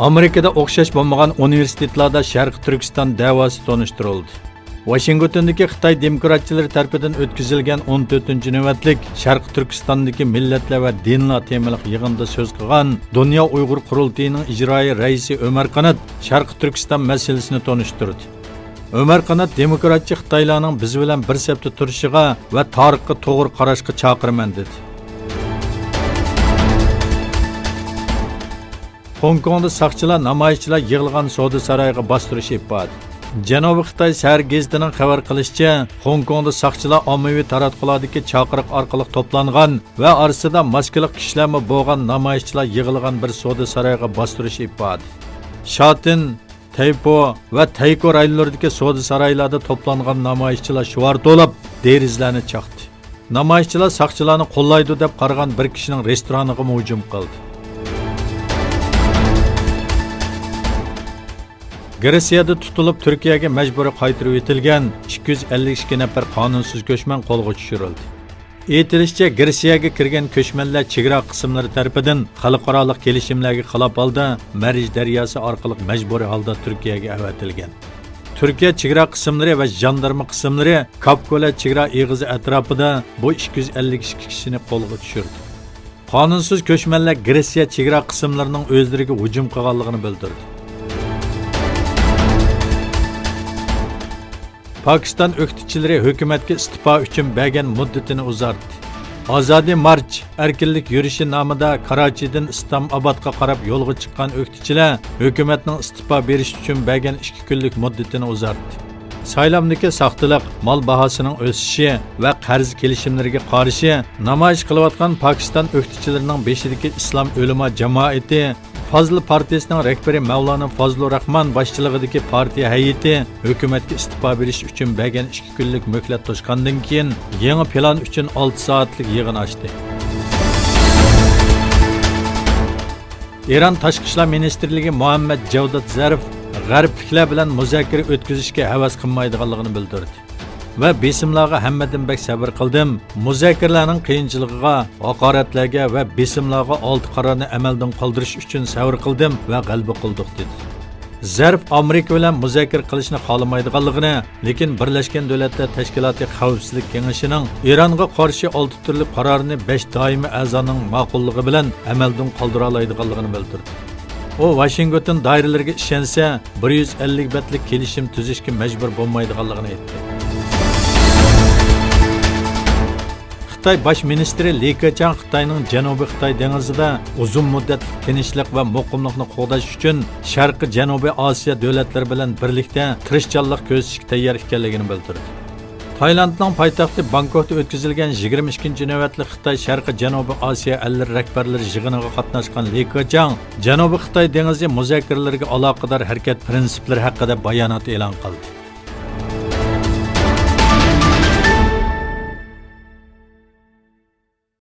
Amerikada o'xshash bo'lmagan universitetlarda Sharq Turkiston da'vosi tonishtirildi. Washingtondagi Xitoy demokratchilari tomonidan o'tkazilgan 14-navbatlik Sharq Turkistondagi millatlar va dinlar temalik yig'inida so'z qilgan Dunyo Uyg'ur qurultayining ijroiy raisi Ömer Qanat Sharq Turkiston masalasini tonishtirdi. Ömer Qanat demokratchi Xitoylarning biz bilan bir safda turishiga va tarixga to'g'ri qarashga chaqiraman dedi. Hong Kongda saqchilar namoyishchilar yig'ilgan savdo saroyiga bostirish ifoda. Janubiy Xitoy shahar gazetining xabar qilishicha, Hong Kongda saqchilar ommaviy taratqulardagi chaqiriq orqali to'plangan va orasida maskalik kishilarmi bo'lgan namoyishchilar yig'ilgan bir savdo saroyiga bostirish ifoda. Shatin, Taypo va Tayko rayonlaridagi savdo saroylarida to'plangan namoyishchilar shuvar to'lab derizlarni chaqdi. Namoyishchilar saqchilarni qo'llaydi deb qaragan bir kishining restoraniga hujum qildi. Gretsiyada tutilib Turkiyaga majburiy qaytarib etilgan 252 nafar qonunsiz ko'chman qo'lga tushirildi. Aytilishicha, Gretsiyaga kirgan ko'chmanlar chegara qismlari tomonidan xalqaro kelishimlarga xilof holda Marij daryosi orqali majburiy holda Turkiyaga avatilgan. Turkiya chegara qismlari va jandarma qismlari Kapkola chegara eg'izi atrofida bu 252 kishini qo'lga tushirdi. Qonunsiz ko'chmanlar Gretsiya chegara qismlarining o'zlariga hujum qilganligini bildirdi. Pakistan o'qituvchilari hukumatga istifa uchun bergan muddatini uzartdi. Azadi March erkinlik yurishi nomida Karachidan Islamobodga qarab yo'lga chiqqan o'qituvchilar hukumatning istifa berish uchun bergan 2 kunlik muddatini uzartdi. Saylamdagi saxtalik, mol bahosining o'sishi va qarz kelishimlariga qarshi namoyish qilayotgan Pakistan o'qituvchilarining beshidagi Islom ulamo jamoati Fazl partiyasining rahbari Mavlana Fazlur Rahman boshchiligidagi partiya hay'ati hukumatga istifa berish uchun bergan 2 kunlik muhlat to'shqandan keyin yangi plan uchun 6 soatlik yig'in ochdi. Eron Tashqi ishlar ministrligi Muhammad Javdod Zarif g'arbliklar bilan muzokara o'tkazishga havas qilmaydiganligini bildirdi. Va besimlarga hammadan bek sabr qildim. Muzokaralarning qiyinchiligiga, haqoratlarga va besimlarga olti qarorni amaldan qoldirish uchun sabr qildim va g'alaba qildik dedi. Zarf Amerika bilan muzokara qilishni xohlamaydiganligini, lekin Birlashgan Davlatlar Tashkiloti Xavfsizlik Kengashining Eronga qarshi 6 turli qarorini 5 doimiy a'zoning ma'qulligi bilan amaldan qoldira oladiganligini bildirdi. O Washington doiralariga ishonsa, 150 betlik kelishim tuzishga majbur bo'lmaydiganligini aytdi. Xitoy bosh ministri Li Keqiang Xitoyning Janubiy Xitoy dengizida uzun muddatli tinchlik va muqimlikni qo'llash uchun Sharqi Janubiy Osiyo davlatlari bilan birlikda tirishchanlik ko'rsatishga tayyor ekanligini bildirdi. Tailandning poytaxti Bangkokda o'tkazilgan 22-navbatli Xitoy Sharqi Janubiy Osiyo allari rahbarlari yig'iniga qatnashgan Li Keqiang Janubiy Xitoy dengizi muzokaralariga aloqador harakat prinsiplari haqida bayonot e'lon qildi.